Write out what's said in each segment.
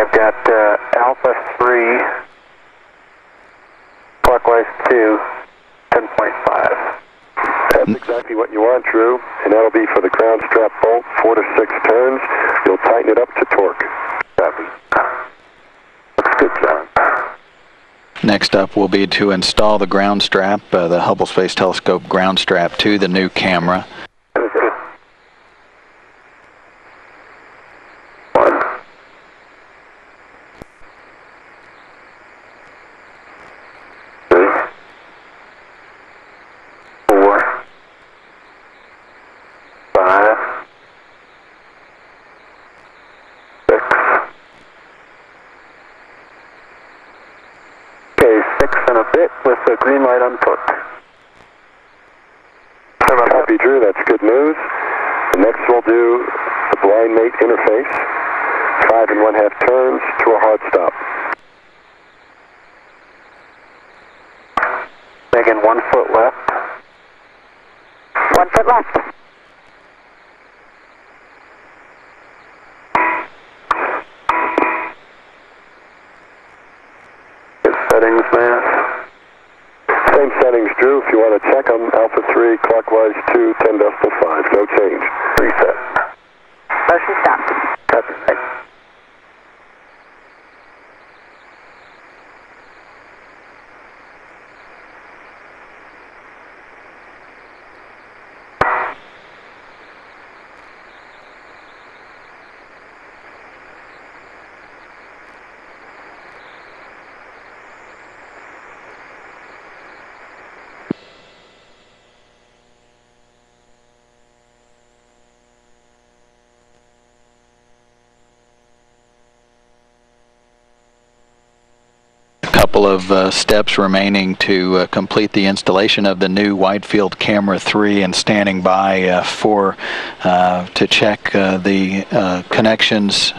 I've got Alpha 3, clockwise 2, 10.5. That's exactly what you want, Drew, and that'll be for the ground strap bolt, 4 to 6 turns. You'll tighten it up to torque. Copy. Looks good, John. Next up will be to install the ground strap, the Hubble Space Telescope ground strap to the new camera. That was good. 1, 3, 4, 5, 6. Okay, 6 and a bit with the green light on torque. Copy, Drew, that's good news. Next we'll do the blind mate interface. 5 1/2 turns to a hard stop. Megan, 1 foot left. 1 foot left. Good settings, Matt. Same settings, Drew, if you want to check them. Alpha 3, clockwise 2, 10.5. No change. Reset. Motion stopped. Copy. Thanks. Couple of steps remaining to complete the installation of the new wide field camera 3, and standing by to check the connections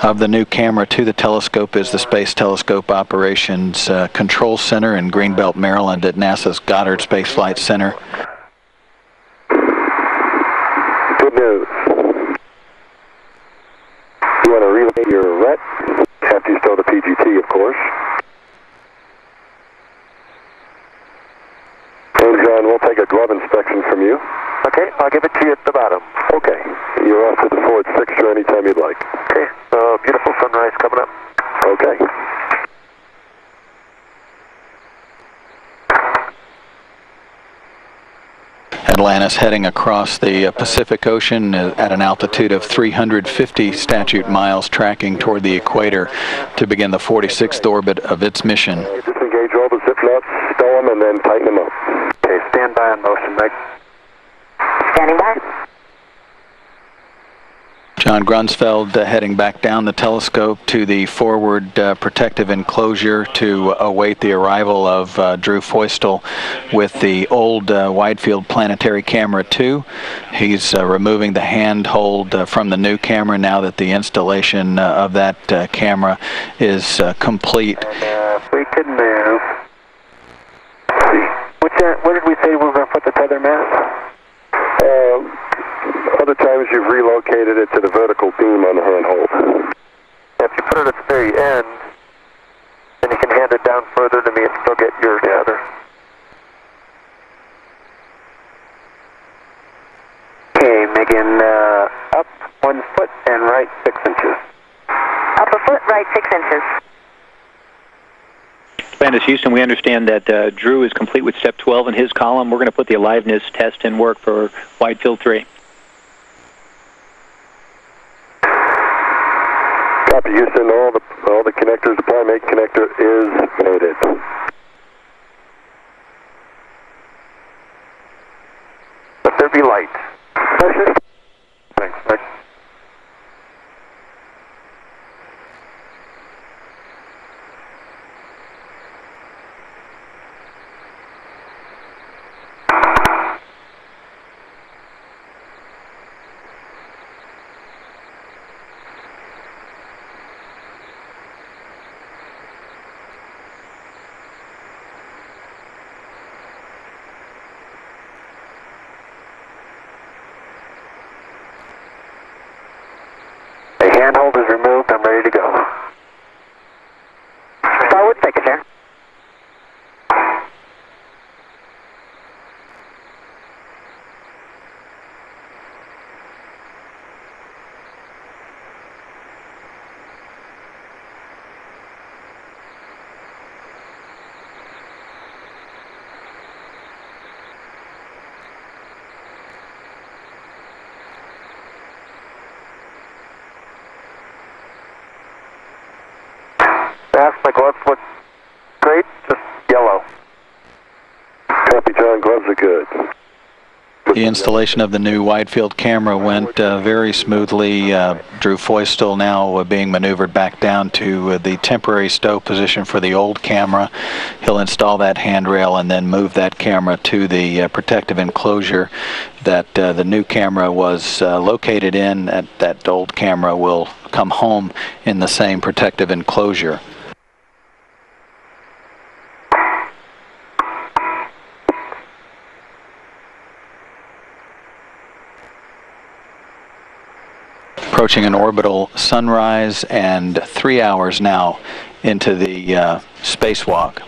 of the new camera to the telescope is the Space Telescope Operations Control Center in Greenbelt, Maryland at NASA's Goddard Space Flight Center. Good news. You want to relocate your RET after you install the PGT, of course. And John, we'll take a glove inspection from you. Okay, I'll give it to you at the bottom. Okay. You're off to the forward fixture anytime you'd like. Okay, beautiful sunrise coming up. Okay. Atlantis heading across the Pacific Ocean at an altitude of 350 statute miles, tracking toward the equator to begin the 46th orbit of its mission. Disengage all the zip nuts, stow them, and then tighten them up. Okay, stand by on motion, Mike. Standing by. John Grunsfeld heading back down the telescope to the forward protective enclosure to await the arrival of Drew Feustel with the old wide field planetary camera 2. He's removing the handhold from the new camera now that the installation of that camera is complete. And we can move. Let's see. Where did we say we were going to put the tether mast? Other times you've relocated it to the vertical beam on the handhold. If you put it at the very end, then you can hand it down further to me and still get your tether. Okay, Megan, up 1 foot and right 6 inches. Up a foot, right 6 inches. Atlantis Houston, we understand that Drew is complete with step 12 in his column. We're going to put the aliveness test in work for wide field 3. Copy, Houston. All the connectors, the blind mate connector is mated. Let there be light. Thanks, Mike. Handhold is removed. I'm ready to go. My gloves look great, just yellow. Copy, John. Gloves are good. The installation of the new wide field camera went very smoothly. Drew Feustel now being maneuvered back down to the temporary stow position for the old camera. He'll install that handrail and then move that camera to the protective enclosure that the new camera was located in. That old camera will come home in the same protective enclosure. Approaching an orbital sunrise and 3 hours now into the spacewalk.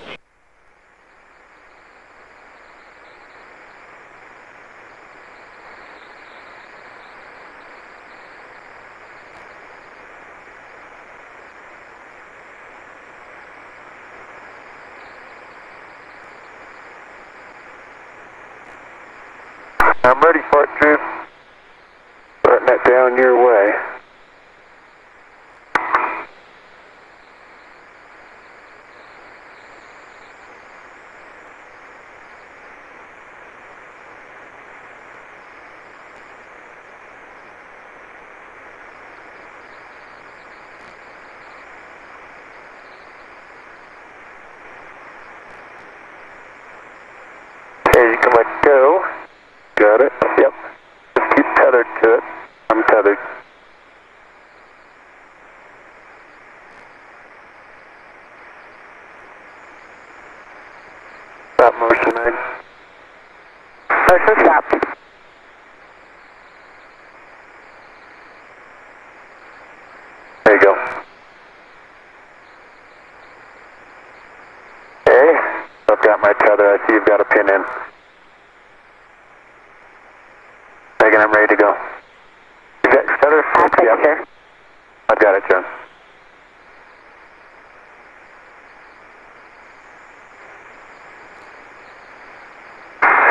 I'm ready for it, Drew. Starting that down your way. Okay, you can let go. Got it? Yep. Just keep tethered to it. I'm tethered. Stop motion, Meg. Motion stopped. There you go. Okay. I've got my tether. I see you've got a pin in. Megan, I'm ready to go. You got your tether? I'll take it, sir. I've got it, John.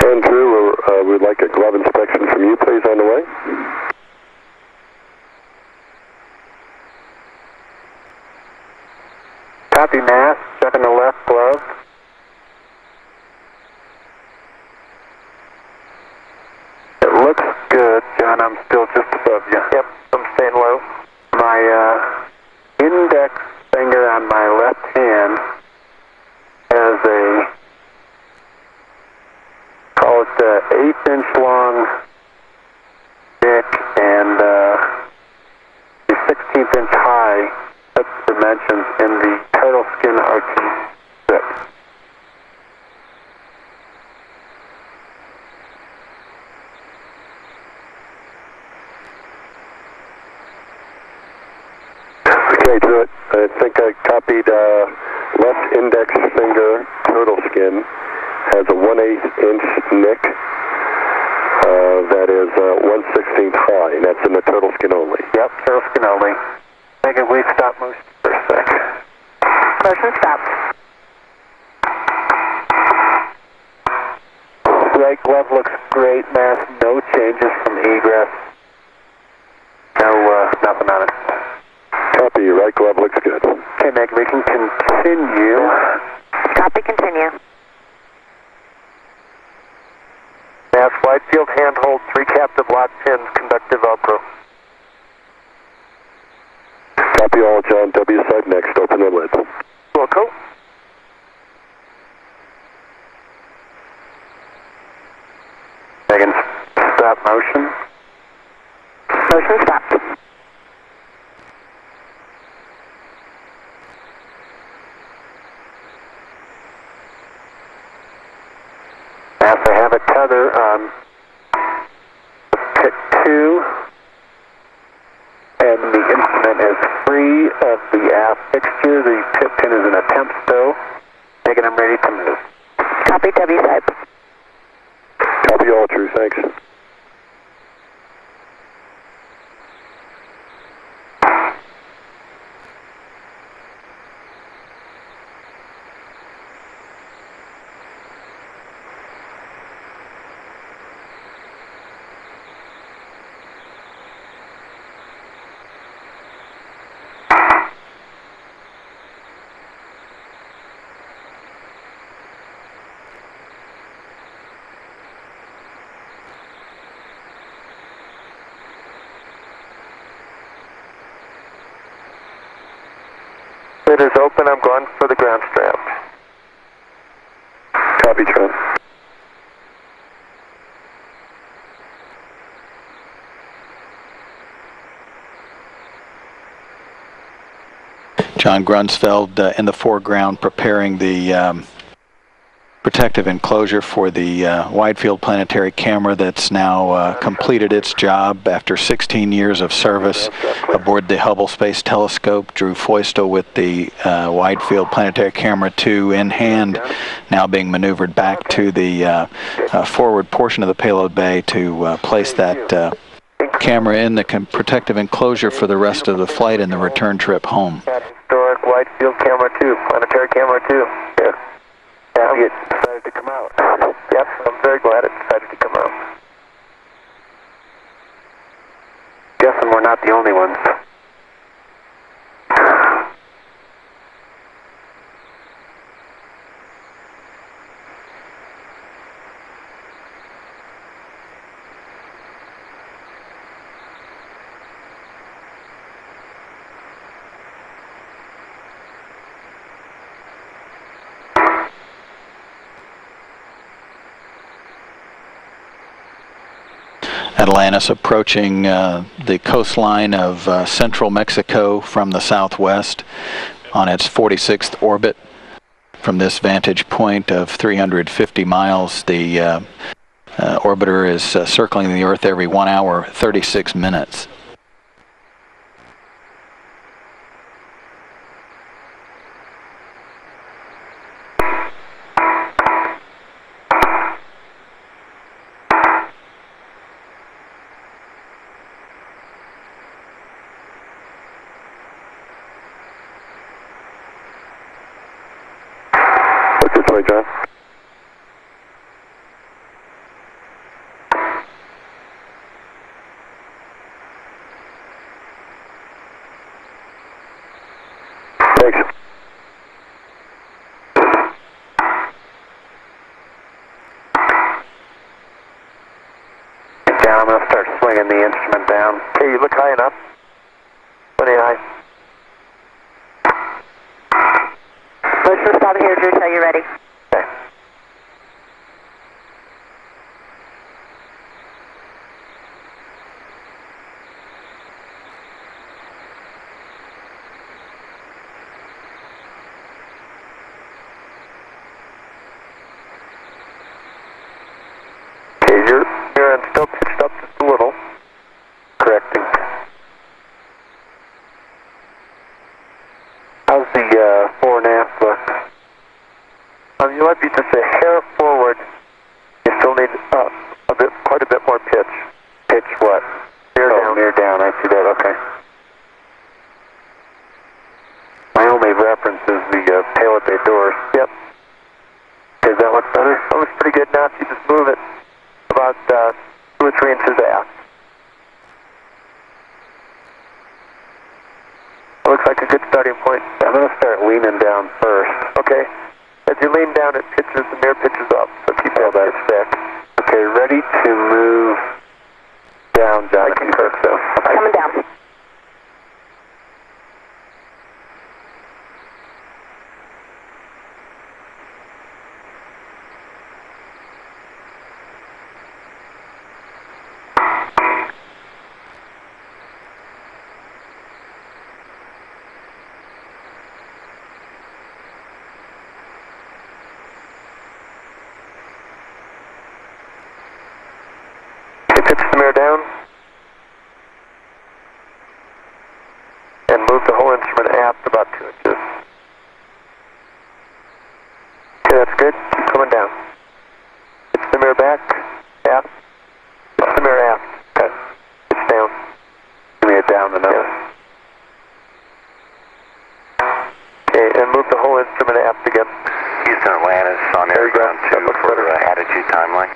Andrew, we'd like a glove inspection from you, please, on the way. Copy, mask. Checking the left glove. It looks good, John. I'm still just above you. Yep, I'm staying low. My index finger on my left hand has a, call it 1/8 inch long dick and 16th inch high. That's the dimensions in the turtle skin RT6. Okay, Drew, I think I copied left index finger turtle skin has a 1/8 inch nick that is 1/16 high, and that's in the turtle skin only. Yep, turtle skin only. Megan, we stop motion for a sec. Motion stopped. Right glove looks great, mask, no changes from egress. No, nothing on it. Copy, your right glove looks good. Okay, Meg, we can continue. Copy, continue. Mask, wide field handhold, 3 captive lock pins, conductive Velcro. Copy all, John. W side next. Open the lid. Wilco. Megan, stop motion. Motion stopped. Mask, I have a tether on pit 2, and the instrument is free of the aft fixture. The tip pin is in a temp stow. Megan, I'm ready to move. Copy, W side. Copy all, Drew. Thanks. It is open. I'm going for the ground strap. Copy, Trent. John Grunsfeld in the foreground preparing the protective enclosure for the wide field planetary camera that's now completed its job after 16 years of service aboard the Hubble Space Telescope. Drew Feustel with the wide field planetary camera 2 in hand, now being maneuvered back to the forward portion of the payload bay to place that camera in the protective enclosure for the rest of the flight and the return trip home. Historic wide field camera 2, planetary camera 2. Yeah. Happy it decided to come out. Yep, I'm very glad it decided to come out. Guessing we're not the only ones. Atlantis approaching the coastline of central Mexico from the southwest on its 46th orbit. From this vantage point of 350 miles, the orbiter is circling the Earth every 1 hour, 36 minutes. John. Thanks. Down, I'm going to start swinging the instrument down. Okay, you look high enough. Plenty high. Motion stop here, Drew, till you're ready. Okay. Okay, your end still pitched up just a little. Correcting. How's the fore and aft look? You might be just a hair forward. You still need quite a bit more pitch. Pitch what? Mirror down. Mirror down. I see that. Okay. My only reference is the payload bay doors. Yep. Okay, does that look better? That looks pretty good now. If you just move it about 2 or 3 inches aft. Looks like a good starting point. I'm going to start leaning down first. Okay. As you lean down, it pitches, the mirror pitches up. So keep all that stick. Okay, ready to move down, John. I concur, so. Coming down. Pitch the mirror down and move the whole instrument aft about 2 inches. Okay, that's good. Keep coming down. Pitch the mirror back, aft. Pitch the mirror aft. Okay. Pitch down. Give me a down enough. Yeah. Okay, and move the whole instrument aft again. Houston Atlantis on air ground 2 for attitude timeline.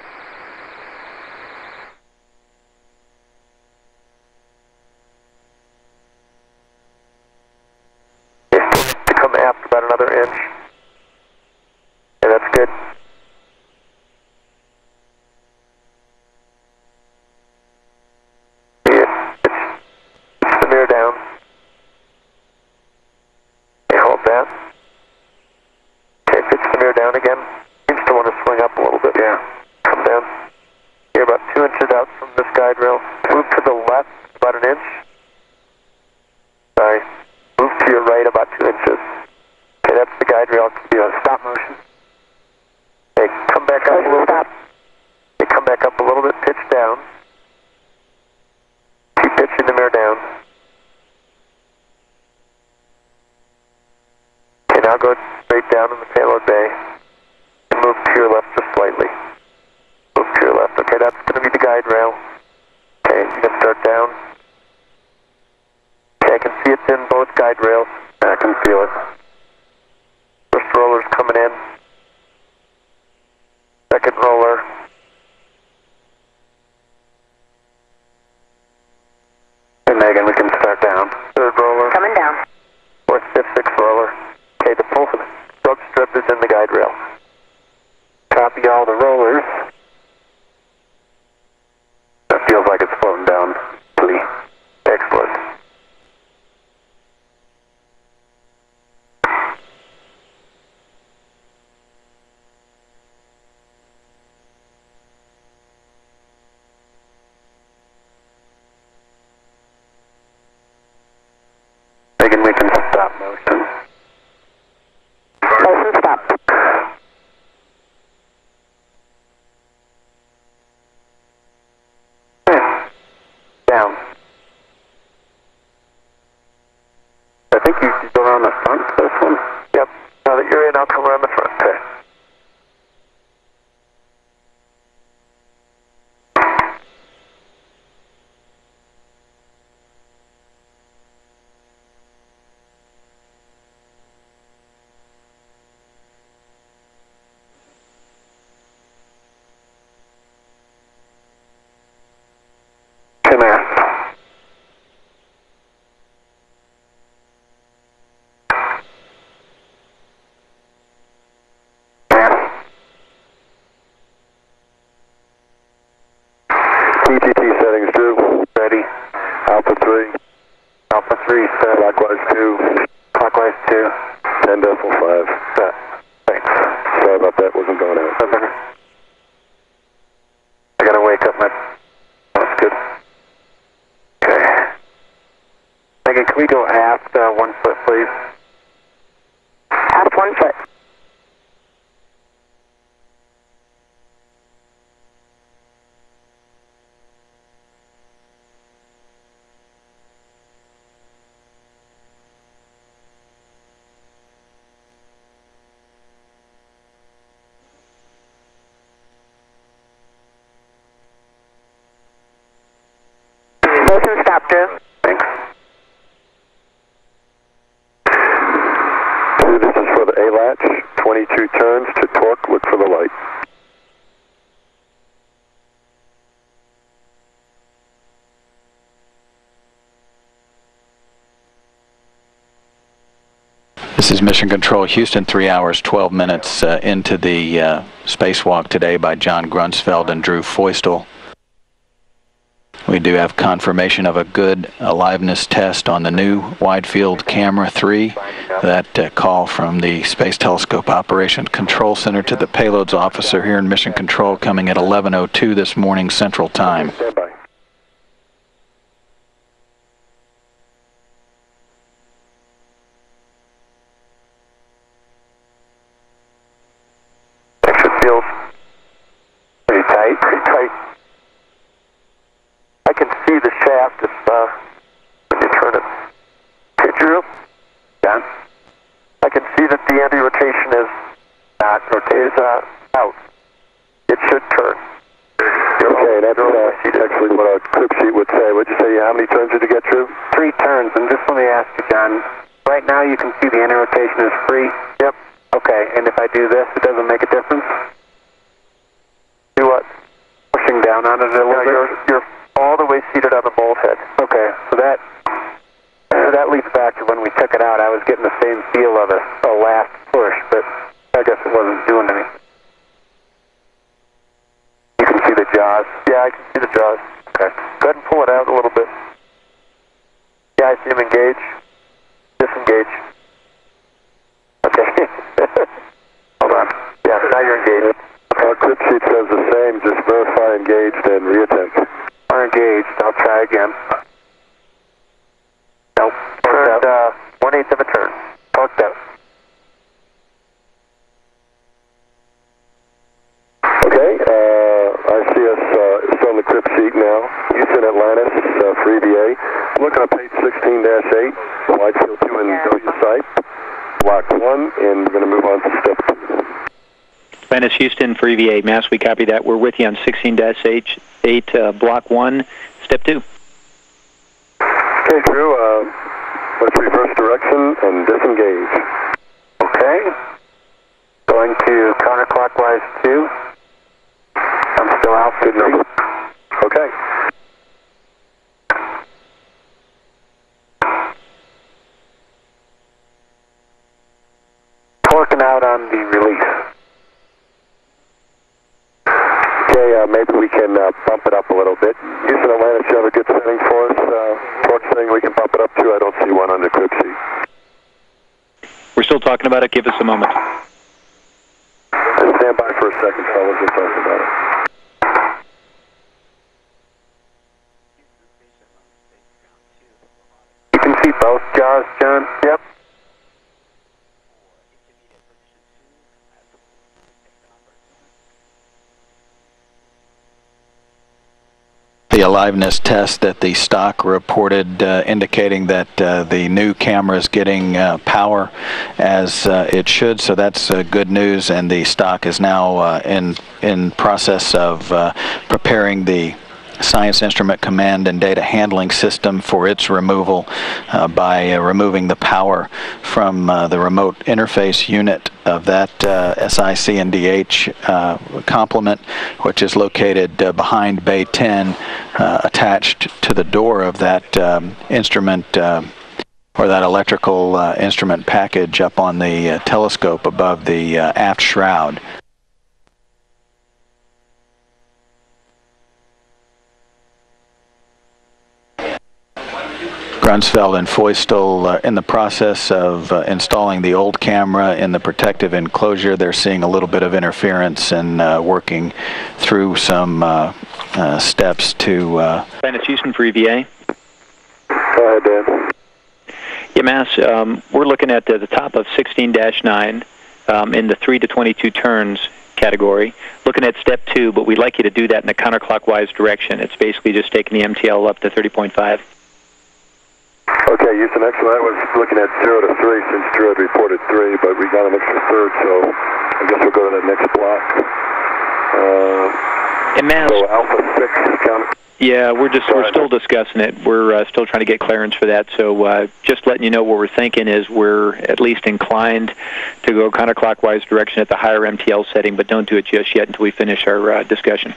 Come aft about another inch. Yeah, that's good. Yeah, it's the mirror down. Okay, hold guide rail. Move to the left about an inch. Sorry. Move to your right about 2 inches. Okay, that's the guide rail. Stop motion. Okay, come back up a little bit. Okay, come back up a little bit, pitch down. Keep pitching the mirror down. Okay, now go straight down in the payload bay. And move to your left just slightly. Move to your left. Okay, that's going to be the guide rail. Okay, you can start down. Okay, I can see it's in both guide rails. I can feel it. First roller's coming in. Second roller. Hey Megan, we can start down. Third roller. Coming down. Fourth, fifth, sixth roller. Okay, the full stroke strip is in the guide rail. Copy all the rollers. That feels like it's floating down. Please. Excellent. Megan, we can stop motion. Motion stop. Down. I think you should go around the front for this one. Yep. Now that you're in, I'll come around the front. Okay. Come here. TTT settings, Drew. Ready. Alpha 3. Alpha 3 set. Clockwise 2. Clockwise 2. 10.5. Set. Thanks. Sorry about that, wasn't going out. That's okay. I gotta wake up my... That's good. Okay. Megan, can we go aft 1 foot, please? Aft 1 foot. Motion stop, Drew. Thanks. Drew, this is for the A-latch. 22 turns to torque. Look for the light. This is Mission Control Houston, 3 hours, 12 minutes into the spacewalk today by John Grunsfeld and Drew Feustel. We do have confirmation of a good aliveness test on the new Wide Field Camera 3. That call from the Space Telescope Operation Control Center to the payloads officer here in Mission Control coming at 11:02 this morning Central Time. Stand by. Exit feels pretty tight, pretty tight. I can see the shaft if when you turn it. Okay, Drew? Yeah. I can see that the anti-rotation is not rotated, out. It should turn. Okay, that's actually what our clip sheet would say. Would you say how many turns did you get, Drew? 3 turns, and just let me ask you, John. Right now you can see the anti-rotation is free? Yep. Okay, and if I do this, it doesn't make a difference? Do what? Pushing down on it a little bit? You're all the way seated on the bolt head. Okay, so that leads back to when we took it out. I was getting the same feel of a last push, but I guess it wasn't doing anything. You can see the jaws. Yeah, I can see the jaws. Okay. Go ahead and pull it out a little bit. Yeah, I see him engage. Disengage. Okay. Hold on. Yeah, now you're engaged. Our clip sheet says the same, just verify engaged and reattempt. All counter gauged. I'll try again. Nope. Turned 1/8 of a turn. Torqued out. Okay, I see us it's on the crib sheet now. Houston Atlantis for EVA. I'm looking at page 16-8, wide field 2 in W site. Block 1, and we're going to move on to step 2. Atlantis Houston for EVA. Mass, we copy that. We're with you on 16-8, block 1, step 2. Okay, Drew, let's reverse direction and disengage. Okay. Going to counterclockwise 2. I'm still out. Good number. Okay. Torquing out on the release. Okay, maybe we can bump it up a little bit. Houston Atlantis, you have a good setting for us? Torque setting we can bump it up to? I don't see one on the crib sheet. We're still talking about it. Give us a moment. Stand by for a second, fellas. We'll talk about it. You can see both jaws, John? Yep. The aliveness test that the stock reported indicating that the new camera is getting power as it should, so that's good news, and the stock is now in process of preparing the Science Instrument Command and Data Handling System for its removal by removing the power from the remote interface unit of that SIC&DH complement, which is located behind Bay 10, attached to the door of that instrument or that electrical instrument package up on the telescope above the aft shroud. Grunsfeld and Feustel in the process of installing the old camera in the protective enclosure. They're seeing a little bit of interference and working through some steps to... Atlantis Houston for EVA. Go ahead, Dan. Yeah, Mass, we're looking at the top of 16-9 in the 3 to 22 turns category, looking at step 2, but we'd like you to do that in a counterclockwise direction. It's basically just taking the MTL up to 30.5. Okay, Houston, excellent. I was looking at 0 to 3 since Drew had reported 3, but we got an extra third, so I guess we'll go to the next block. And Mass, so Alpha 6 is counted. Yeah, we're still discussing it. We're still trying to get clearance for that. So just letting you know what we're thinking is we're at least inclined to go counterclockwise direction at the higher MTL setting, but don't do it just yet until we finish our discussion.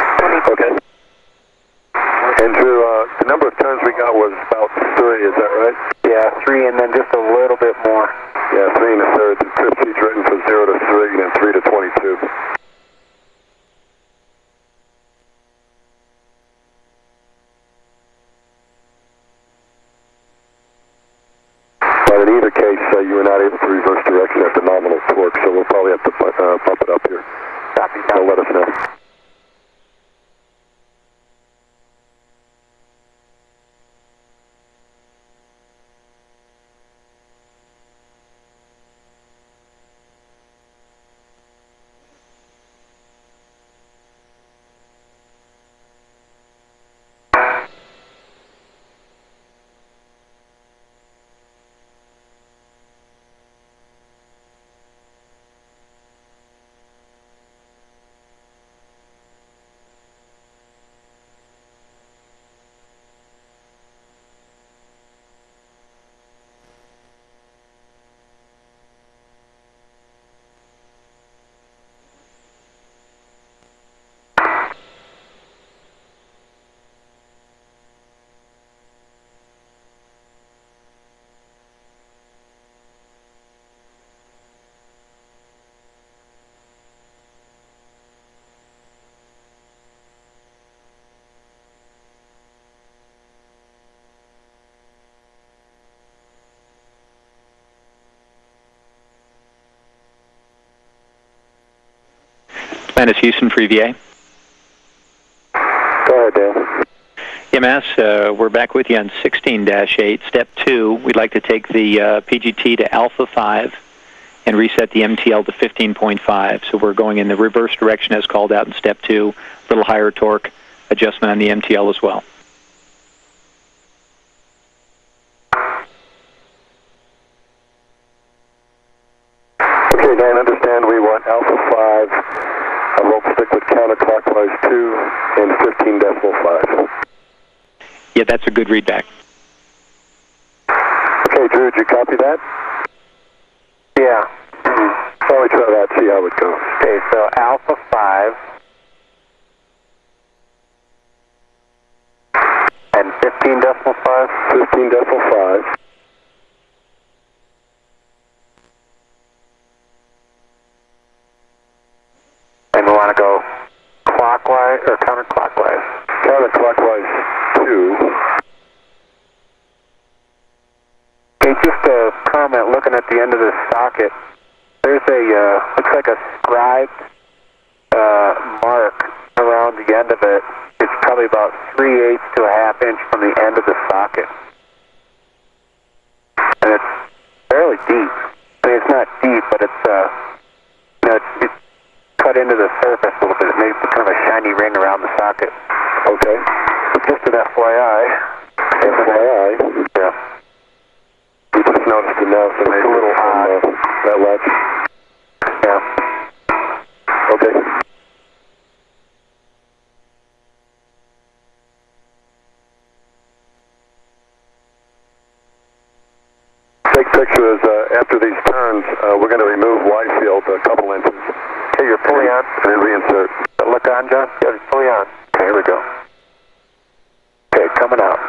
Okay. And Drew, the number of turns we got was about 3, is that right? Yeah, 3 and then just a little bit more. Yeah, 3 1/3. The trip sheet's written for 0 to 3 and then 3 to 22. But in either case, you were not able to reverse direction at the nominal torque, so we'll probably have to bump it up here. Copy. So let us know. Atlantis Houston for EVA. Go Go ahead, Dan. EMS, we're back with you on 16-8. Step 2, we'd like to take the PGT to alpha 5 and reset the MTL to 15.5. So we're going in the reverse direction as called out in step 2, a little higher torque adjustment on the MTL as well. Okay, Dan, understand we want alpha 5. We'll stick with counterclockwise 2 and 15.5. Yeah, that's a good readback. Okay, Drew, did you copy that? Yeah. Probably try that, see how it goes. Okay, so alpha 5 and 15.5. 15.5. And we want to go clockwise or counterclockwise? Counterclockwise 2. Okay, just a comment looking at the end of this socket. There's a, looks like a scribed mark around the end of it. It's probably about 3/8 to a ½ inch from the end of the socket. And it's fairly deep. I mean, it's not deep, but it's, you know, it's cut into the surface a little bit. It makes kind of a shiny ring around the socket. Okay. Just an FYI. FYI? Yeah. You just noticed it now, so maybe a little odd. That latch. Yeah. Okay. Big picture is after these turns, we're going to remove wide field a couple inches. Okay, you're fully on. And then reinsert. Look on, John? Yeah, it's fully on. Okay, here we go. Okay, coming out.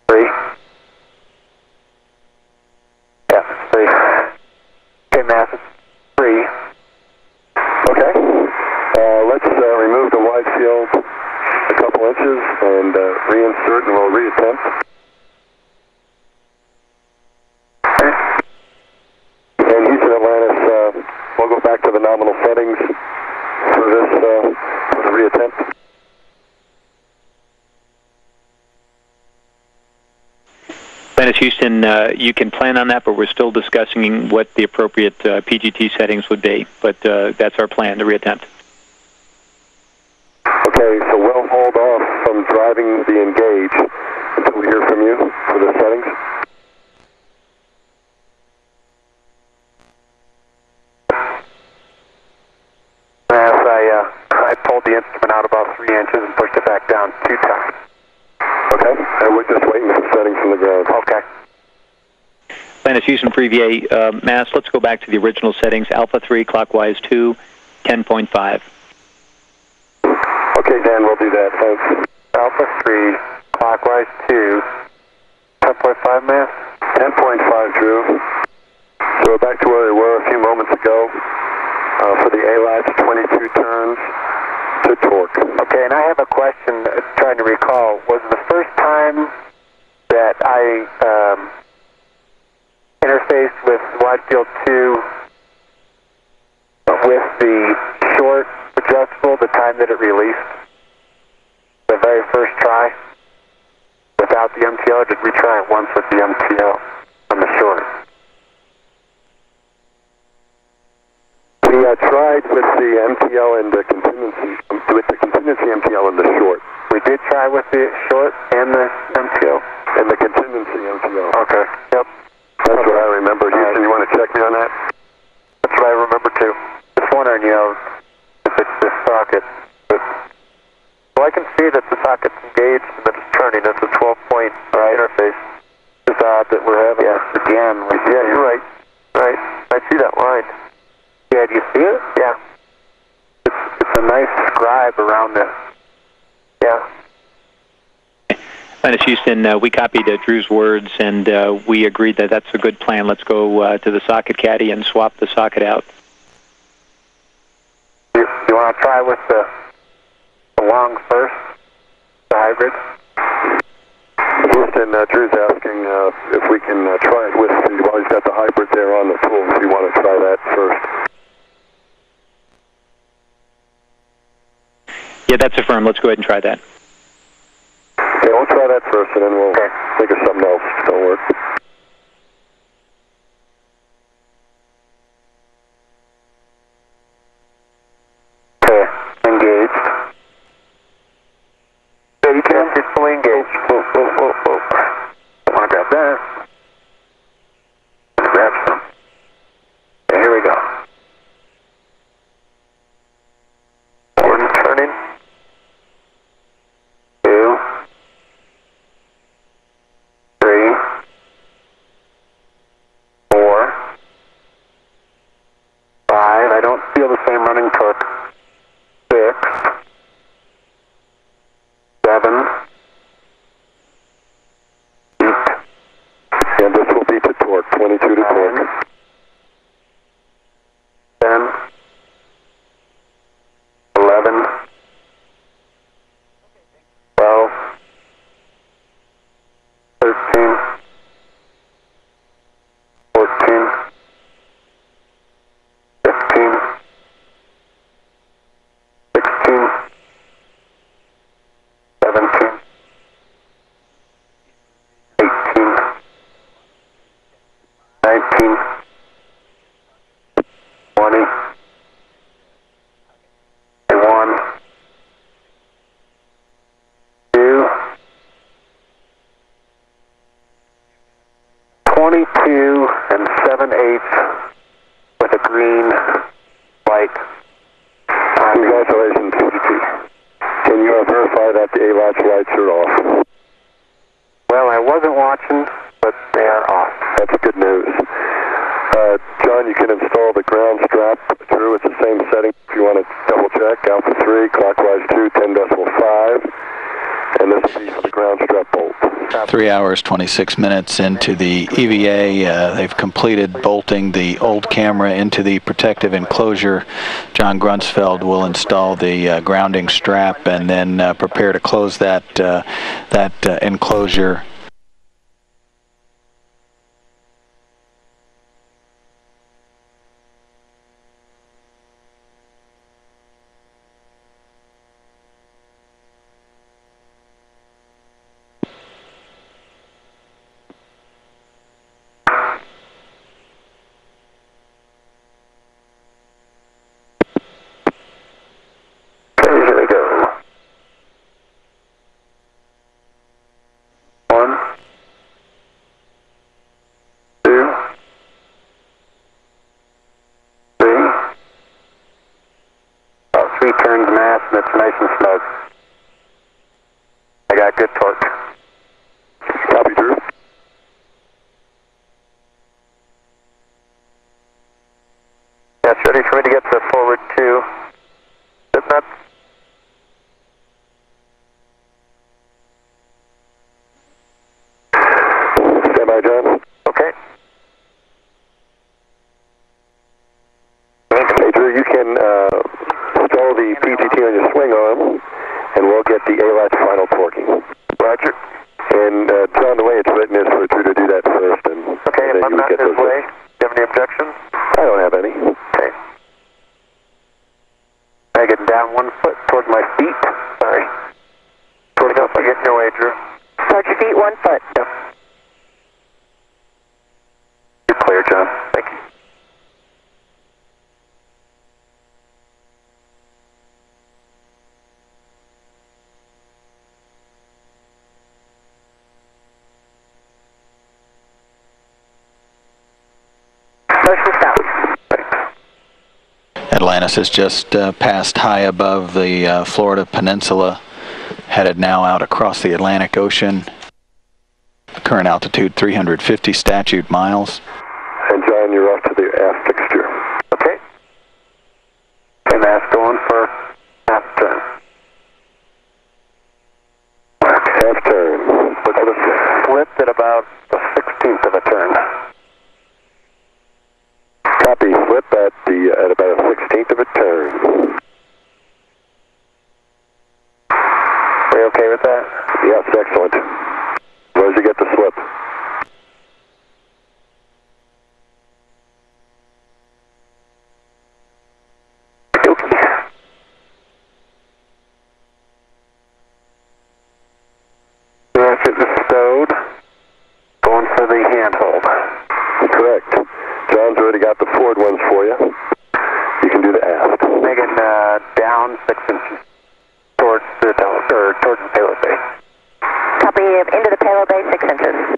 Three. Yeah, it's 3. Okay, Mass, it's 3. Okay. Let's remove the wide field a couple inches and reinsert, and we'll reattempt. And Houston, Atlantis, we'll go back to the nominal settings for this for the reattempt. Atlantis, Houston, you can plan on that, but we're still discussing what the appropriate PGT settings would be. But that's our plan, to reattempt. Okay, so we'll hold off from driving the engage until we hear from you for the settings. I pulled the instrument out about 3 inches and pushed it back down 2 times. Okay, and we're just waiting for settings from the ground. Okay. Atlantis, Houston for EVA. Mass, let's go back to the original settings. Alpha 3, clockwise 2, 10.5. Okay, Dan, we'll do that. Thanks. Alpha 3, clockwise 2, 10.5, Mass? 10.5, Drew. So we're back to where we were a few moments ago for the A-latch, 22 turns to torque. Okay, and I have a question trying to recall. Was the first time that I interfaced with wide field 2 with the short adjustable the time that it released? The very first try? Without the MTL, or did we try it once with the MTL on the short? We tried with the MTL and the contingency, MTL and the short. We did try with the short and the MTL? And the contingency MTL. Okay. Yep. That's what I remember. Houston, you want to check me on that? That's what I remember too. Just wondering, you know, if it's this socket. But, well, I can see that the socket's engaged and that it's turning. That's a 12-point interface. It's odd that we're having this again. Yeah, you're right. Right. I see that line. Yeah, do you see it? Yeah. It's a nice scribe around it. Yeah. Atlantis, Houston, we copied Drew's words, and we agreed that that's a good plan. Let's go to the socket caddy and swap the socket out. You want to try with the long first, the hybrid? Houston, Drew's asking if we can try Yeah, that's affirmed. Let's go ahead and try that. Okay, we'll try that first, and then we'll think of something else. Don't work. Okay, engaged. Steady cam, it's fully engaged. Whoa, whoa, whoa, whoa. I want to grab that. Grab some. Okay, here we go. One turning. 2, 3, 4, 5. I don't feel the same running torque. 6, 7, 8. And this will beat the torque, 22 to torque. 10, 11, 12, 13, 14, 15, 16, 17, 18, 19, 20, 21, 2, 22 and 7/8 with a green light. Congratulations, PGT. Can you verify that the A-latch lights are off? Well, I wasn't watching, but they are off. That's good news. John, you can install the ground strap. Drew, it's the same setting. If you want to double check, Alpha 3, clockwise 2, 10.5. And this will be for the ground strap bolt. 3 hours, 26 minutes into the EVA. They've completed bolting the old camera into the protective enclosure. John Grunsfeld will install the grounding strap and then prepare to close that enclosure. Here we go. 1, 2, 3. About 3 turns mass, and it's nice and snug. I got good torque. Copy, Drew. Yes, ready for me to get to forward 2. Isn't that? Stand by, John. Okay. Hey, Drew, you can install the PGT on your swing arm, and we'll get the A-latch final torquing. Roger. And John, the way it's written is for Drew to do that first. And Okay, then if I'm you not get in his those- way, do you have any objections? I don't have any. Okay. I get down 1 foot towards my feet. Sorry. Towards up, I get in your way, Drew. Towards your feet, 1 foot. Yep. You're clear, John. Thank you. Motion stop. Atlantis has just passed high above the Florida Peninsula, headed now out across the Atlantic Ocean. Current altitude 350 statute miles. And John, you're off to the aft fixture. Okay. And that's going for half turn. Half turn. Flipped at about the 16th of a turn. Copy. Flip at about a 16th of a turn. Are you okay with that? Yes, excellent. Where does he get the slip? Correct. John's already got the forward ones for you. You can do the aft. Megan, down 6 inches towards the payload bay. Copy, into the payload bay, 6 inches.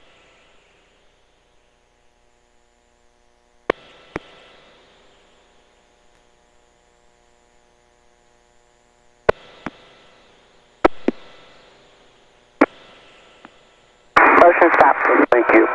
Motion stop. Thank you.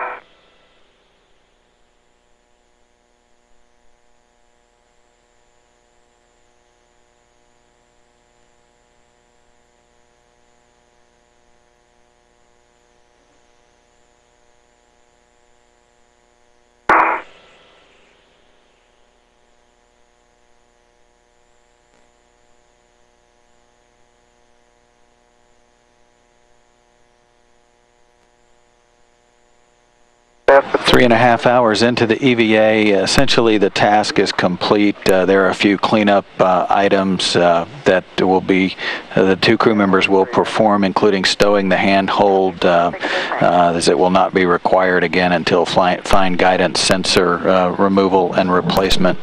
Three and a half hours into the EVA, essentially the task is complete. There are a few cleanup items that will be the two crew members will perform, including stowing the handhold, as it will not be required again until fine guidance sensor removal and replacement.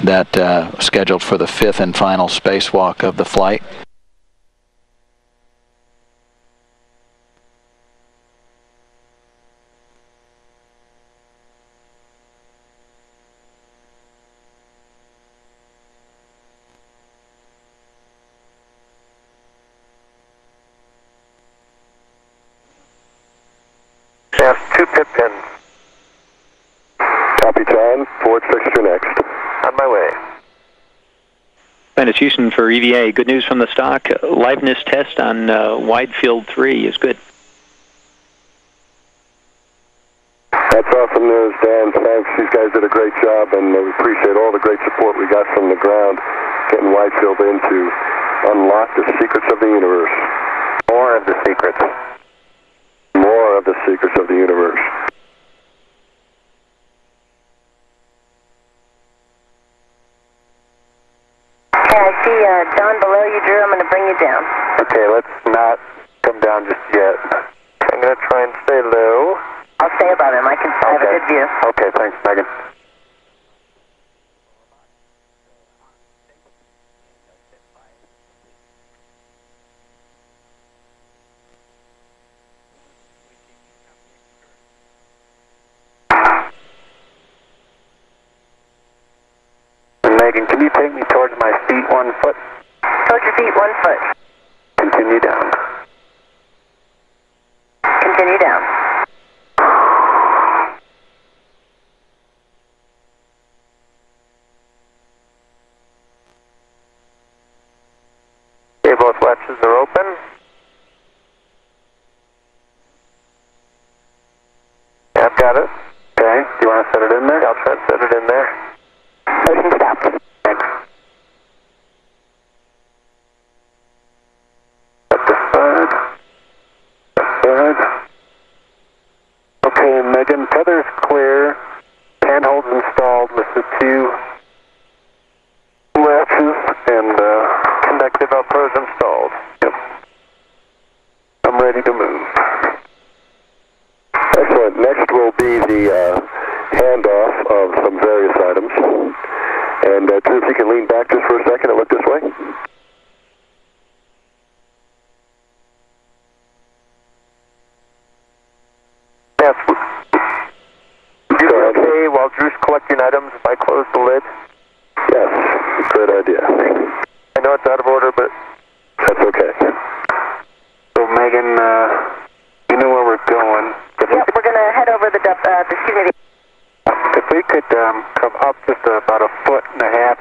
That scheduled for the 5th and final spacewalk of the flight. Yes, 2 pip pins. Copy, John. Forward fixture next. On my way. It's Houston for EVA. Good news from the stock. Liveness test on wide field 3 is good. That's awesome news, Dan. Thanks. These guys did a great job, and we appreciate all the great support we got from the ground, getting wide field in to unlock the secrets of the universe. More of the secrets. More of the secrets of the universe. Okay, I see John below you, Drew. I'm going to bring you down. Okay, let's not come down just yet. I'm going to try and stay low. I'll stay above him. I have a good view. Okay, thanks, Megan. Megan, can you take me towards my feet 1 foot? Towards your feet 1 foot. Continue down. Continue down. Okay, both latches are open. Yeah, I've got it. Okay, do you want to set it in there? I'll try to set it in there. Motion stop. Thanks. Up the side. Okay, Megan, tether's clear. Handholds installed with the 2 latches and conductive outpros installed. Yep. I'm ready to move. Excellent. Next will be the handoff of some various items. And Drew, if you can lean back just for a second and look this way. Yes. You okay while Drew's collecting items if I close the lid? Yes, great idea. I know it's out of order, but that's okay. So Megan, you know where we're going. Yep, we're going to head over the If we could come up just about 1.5 foot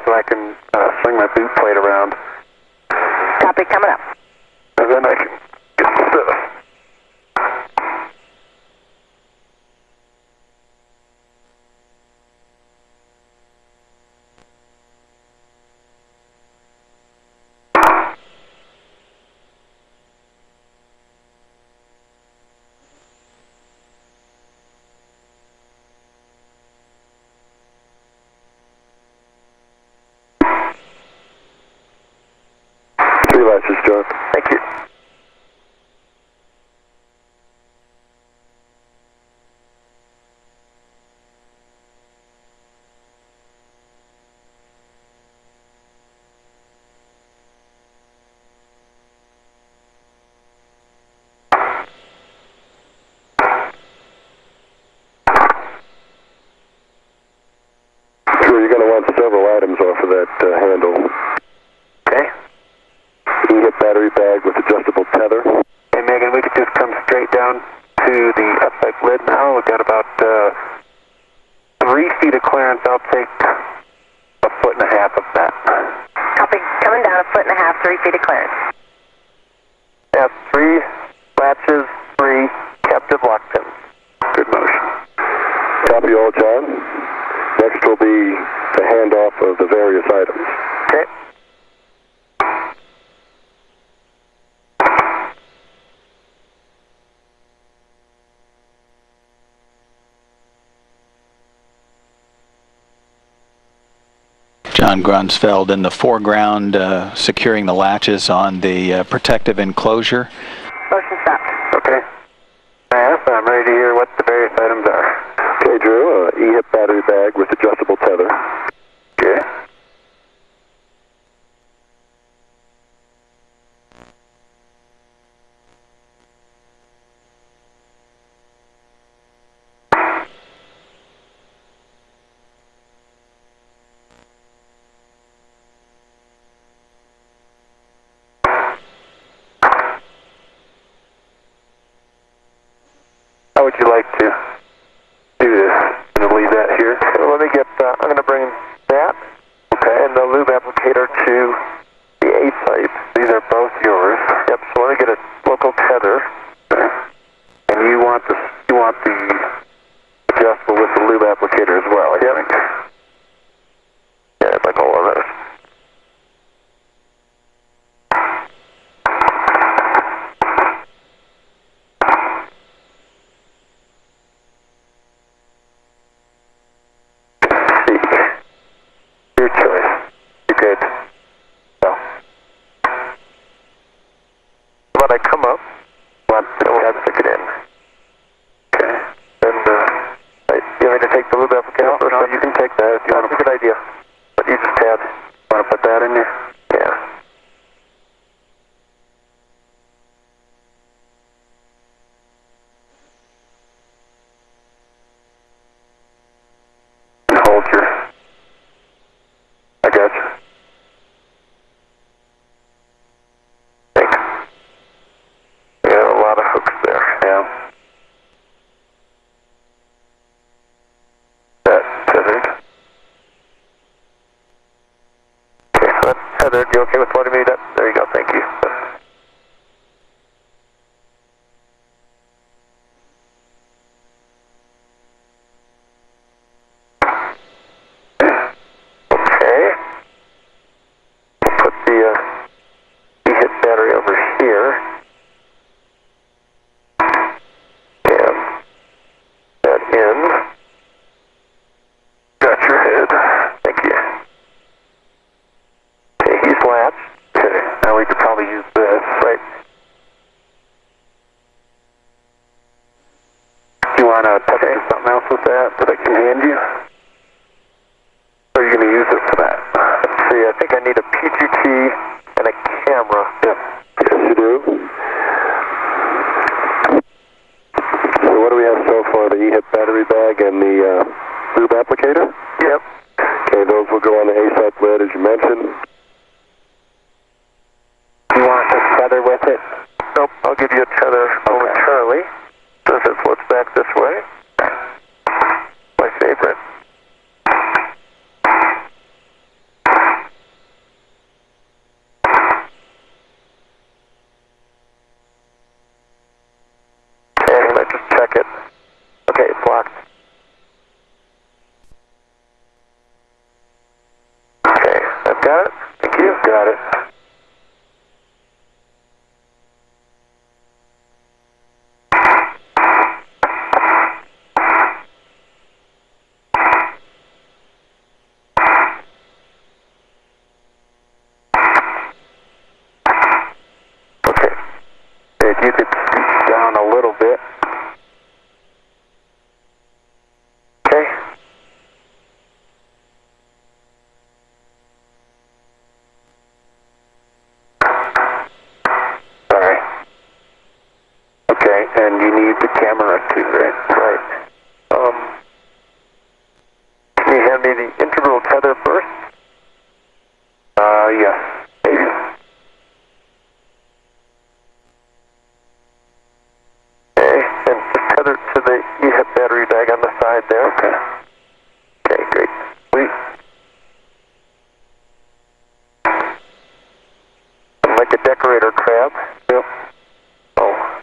so I can swing my boot plate around. Copy, coming up. And then I can get the stuff. John. Thank you. that handle. Okay. EHIP battery bag with adjustable tether. Hey Megan, we could just come straight down to the outside lid now. We've got about 3 feet of clearance. I'll take 1.5 feet of that. Copy. Coming down 1.5 feet, 3 feet of clearance. Yeah, 3 latches, 3 captive lock pins. Good motion. Copy all, John. Next will be the handoff of the various items. Okay. John Grunsfeld in the foreground, securing the latches on the protective enclosure. Motion stopped. Okay. Yes, I'm ready to hear what the various items are. Okay, Drew, EHIP battery bag with adjustable tether. Okay. How would you like to do this? I'm going to leave that here. So let me get, I'm going to bring that, okay, and the lube applicator to the A site. These are both yours. Yep, so let me get a local tether. Okay. And you want the adjustable with the lube applicator as well, I think. Yeah, I'd like all of those. Your choice. You're good. So. When I come up, and we'll stick it in. Okay. And, you want me to take the lube applicator first? No, you can take that if you want to. That's a good idea. But you just had. Want to put that in there? Yeah. And hold your. I got you. Thanks. Yeah, a lot of hooks there. Yeah. That tethered. Okay, so that's tethered. You okay with letting me do that? There you go, thank you. Okay. We'll put the EHIP battery over here. And that in. Got your head. Thank you. Okay, he's latched. Okay, now we could probably use this, right? Do you want to touch something else with that I can hand you? Or are you going to use it for that? Let's see, I think I need a PGT and a camera. Yep. Yes, you do. So what do we have so far? The EHIP battery bag and the lube applicator? Yep. Okay, those will go on the A-site lid as you mentioned. You want a tether with it? Nope, I'll give you a tether momentarily. Since it flips back this way. My favorite. Okay, let's just check it. Okay, it's locked. Okay, I've got it. Thank you. Got it. Okay. If you could scoot down a little bit. Okay. Sorry. Okay, and you need the camera too, right? Right. Can you hand me the integral tether first? right there. Okay. Okay, great. Sweet. I'm like a decorator crab. Yep. Oh,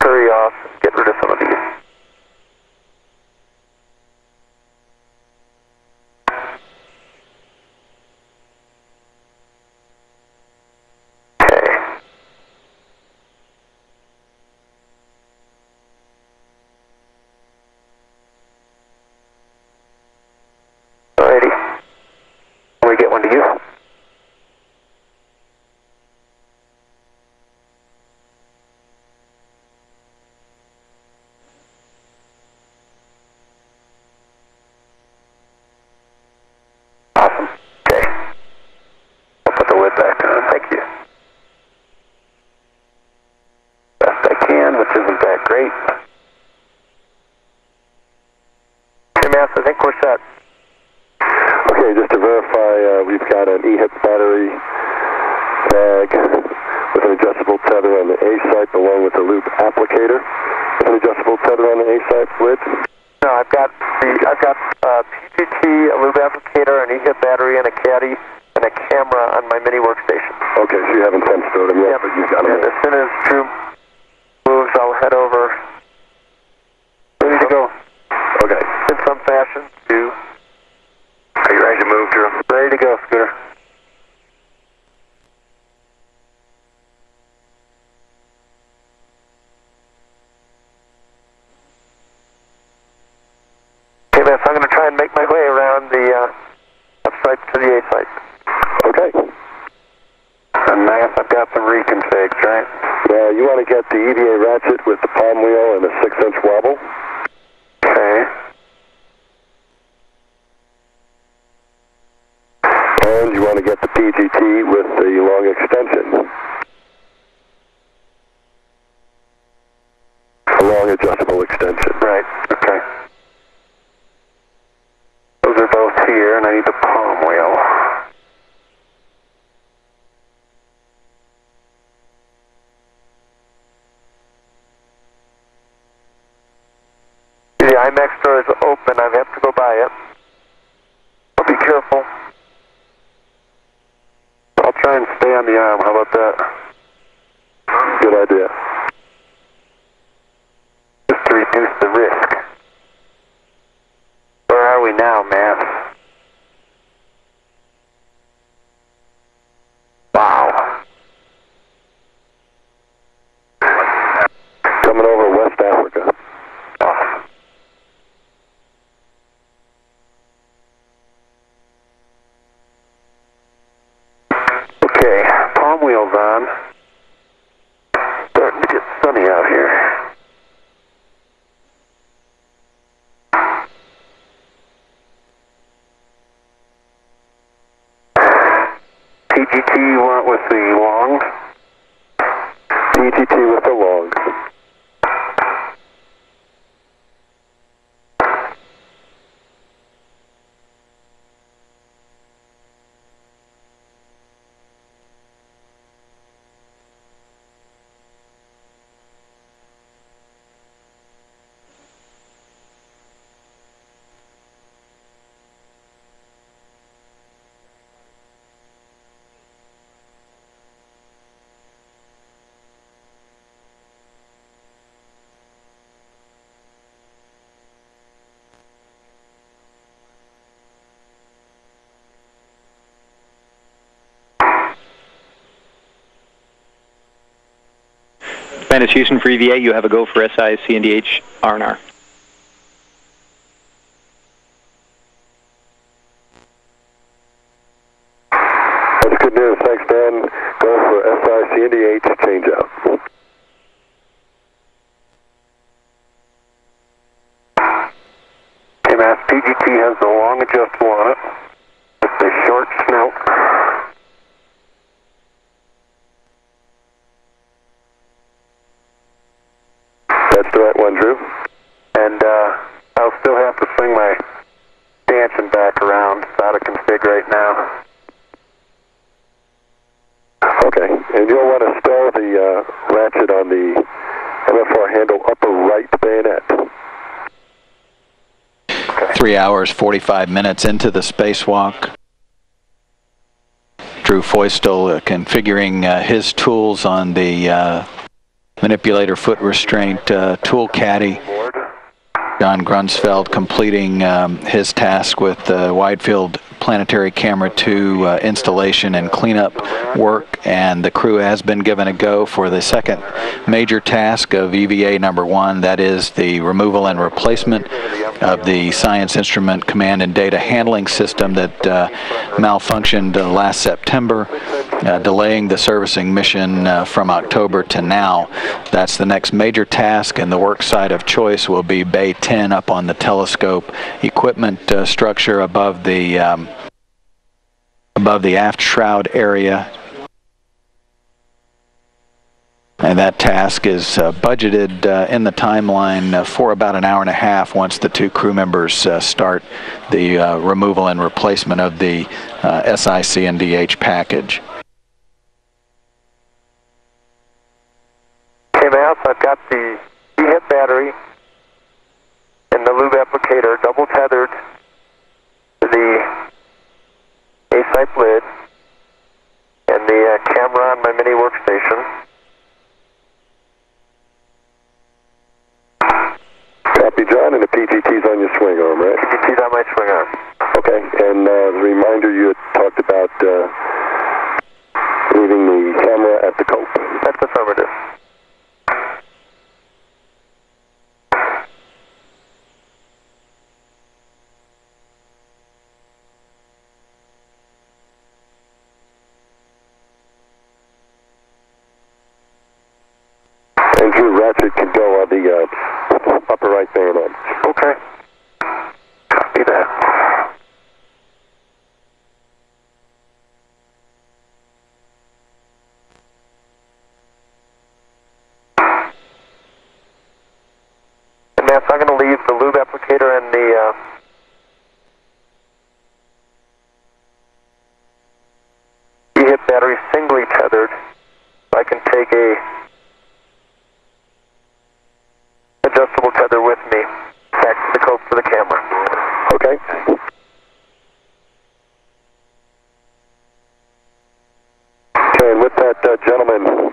hurry off and get rid of some of these. I think we're set. Okay, just to verify, we've got an EHIP battery bag with an adjustable tether on the A site along with a loop applicator. An adjustable tether on the A site lid? No, I've got PGT, a loop applicator, an EHIP battery, and a caddy, and a camera on my mini workstation. Okay, so you haven't fence stored them yet, but you've got them. And as soon as Drew moves, I'll head over. Ready to go. Okay. In some fashion, to... Are you ready to move, Drew? Ready to go, Scooter. Okay, Beth, I'm going to try and make my way around the F site to the A site. Okay. And Math, I've got some reconfigs, right? Yeah, you want to get the EVA ratchet with the palm wheel and a 6-inch wobble. Okay. And you want to get the PGT with the long extension. A long adjustable extension. Right, okay. Those are both here, and I need the palm wheel. The IMAX door is open. I have to go by it. I'll be careful. I'll try and stay on the arm. How about that? Good idea. Just to reduce the risk. Where are we now, Matt? Wow. Coming over West Africa. Oh. Okay, palm wheels on. Starting to get sunny out here. PGT you want with the long? PGT with the long. Atlantis Houston for EVA, you have a go for SI, CNDH, R&R. That's good news. Thanks, Dan. Go for SI, CNDH, change out. Okay, Matt, PGT has the long adjustable on it. With the short snout. That's the right one, Drew. And I'll still have to swing my stanchion back around. It's out of config right now. Okay, and you'll want to stow the ratchet on the MFR handle upper right bayonet. 3 hours, 45 minutes into the spacewalk. Drew Feustel configuring his tools on the manipulator foot restraint tool caddy. John Grunsfeld completing his task with the Wide Field Planetary Camera 2 installation and cleanup work, and the crew has been given a go for the second major task of EVA number 1, that is the removal and replacement of the Science Instrument Command and Data Handling System that malfunctioned last September, delaying the servicing mission from October to now. That's the next major task, and the work site of choice will be Bay 10 up on the telescope equipment structure above the aft shroud area. And that task is budgeted in the timeline for about an hour and a half once the two crew members start the removal and replacement of the SIC and DH package. Okay, Mouse, I've got the E-hip battery and the lube applicator double tethered to the A-sight lid and the camera on my mini workstation. Copy, John, and the PGT's on your swing arm, right? PGT's on my swing arm. Okay, and the reminder you had talked about leaving the camera at the cope. That's affirmative. And Drew, ratchet can go on the upper right band end. Okay. Copy that. And now, so I'm going to leave the lube applicator and the E-hip battery singly tethered. I can take a adjustable tether with me back to the cope for the camera. Okay. Okay, and with that, gentlemen,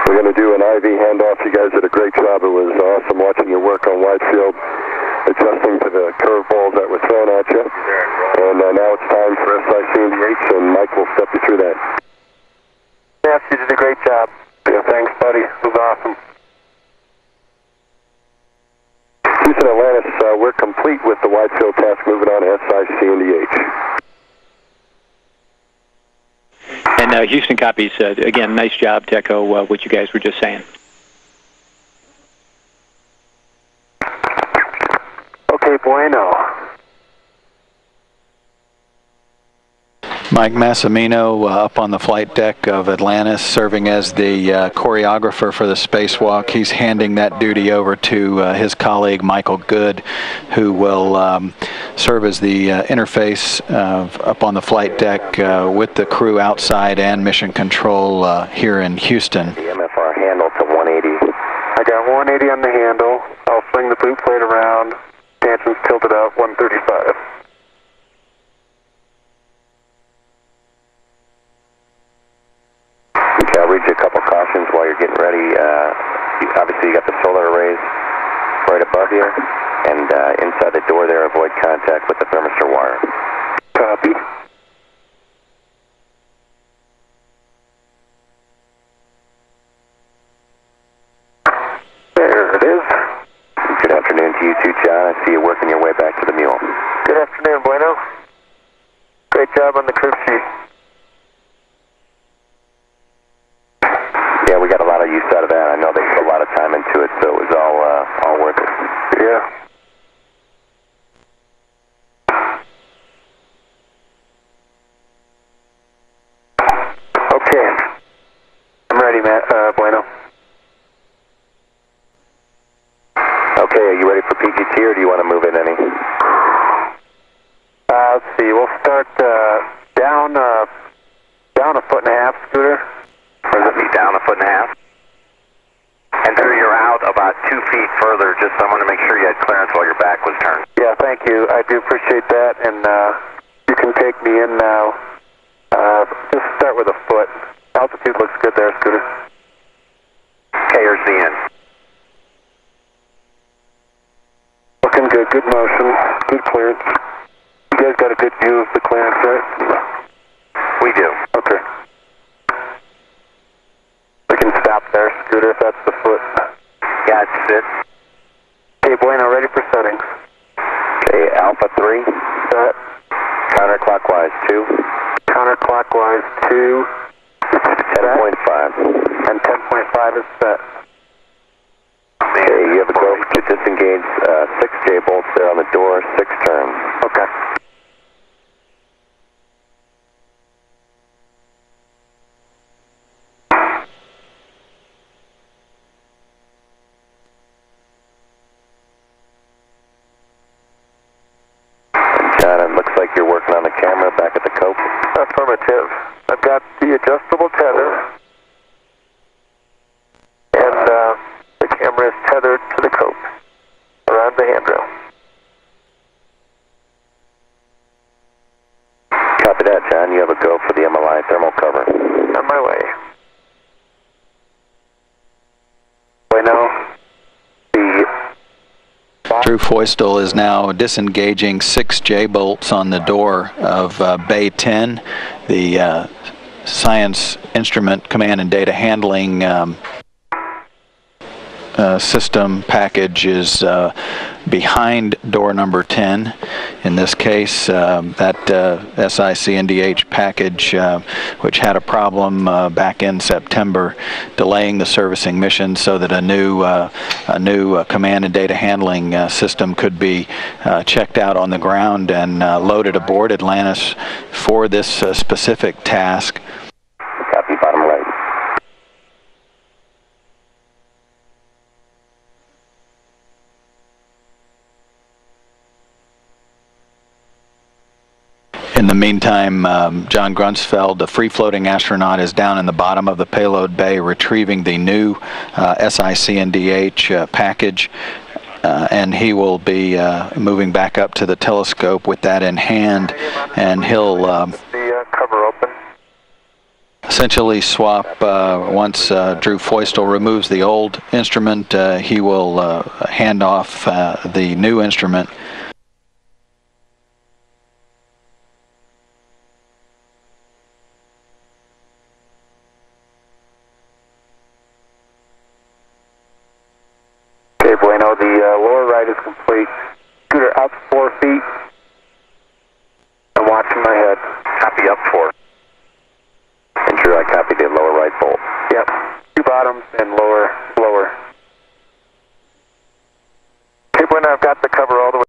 we're going to do an IV handoff. You guys did a great job. It was awesome watching you work on wide field, adjusting to the curveballs that were thrown at you. And now it's time for SIC and DH, and Mike will step you through that. Yes, you did a great job. Yeah, thanks, buddy. It was awesome. Houston, Atlantis, we're complete with the wide field task, moving on to SIC and DH. And Houston copies. Again, nice job to echo what you guys were just saying. Okay, bueno. Mike Massimino up on the flight deck of Atlantis, serving as the choreographer for the spacewalk. He's handing that duty over to his colleague Michael Good, who will serve as the interface up on the flight deck with the crew outside and mission control here in Houston. The MFR handle to 180. I got 180 on the handle. I'll swing the boot plate around. Stanchion's tilted out 135. Okay, I'll read you a couple cautions while you're getting ready. Obviously, you got the solar arrays right above you, and inside the door there, avoid contact with the thermistor wire. Copy. There it is. Good afternoon to you too, John. I see you working your way back to the mule. Good afternoon, bueno. Great job on the crib sheet. Yeah, we got a lot of use out of that. I know they put a lot of time into it, so it was all worth it. Yeah. Okay. I'm ready, bueno. Okay, are you ready for PGT, or do you want to move in any? Let's see. We'll start down a foot and a half, Scooter. Or is it me down a foot and a half? And through your out, about 2 feet further, just I want to make sure you had clearance while your back was turned. Yeah, thank you. I do appreciate that, and you can take me in now. Just start with a foot. Altitude looks good there, Scooter. Okay, here's the end. Looking good, good motion, good clearance. You guys got a good view of the clearance, right? We do. Okay. We can stop there, Scooter, if that's the foot. Yeah, it's it. Okay, Bueno, ready for settings. Okay, Alpha 3. Set. Counterclockwise 2. Counterclockwise 2. 10.5. And 10.5 is set. Okay, you have a go to disengage 6 J-bolts there on the door, 6 turns. Okay. John, it looks like you're working on the camera back at the cope. Affirmative. I've got the adjustable tether. And the camera is tethered to the cope around the handrail. Copy that, John. You have a go for the MLI thermal cover. On my way. Bueno. Drew Feustel is now disengaging 6 J-bolts on the door of Bay 10. The Science Instrument Command and Data Handling system package is behind door number 10. In this case, that SICNDH package, which had a problem back in September, delaying the servicing mission so that a new command and data handling system could be checked out on the ground and loaded aboard Atlantis for this specific task. Copy, bottom right. In the meantime, John Grunsfeld, the free-floating astronaut, is down in the bottom of the payload bay retrieving the new SICNDH package, and he will be moving back up to the telescope with that in hand, and he'll the cover open. essentially swap once Drew Feustel removes the old instrument. He will hand off the new instrument. Okay, Bueno, the lower right is complete. Scooter up 4 feet. I'm watching my head. Copy up 4. Ensure I copied the lower right bolt. Yep. 2 bottoms and lower. Okay, Bueno, I've got the cover all the way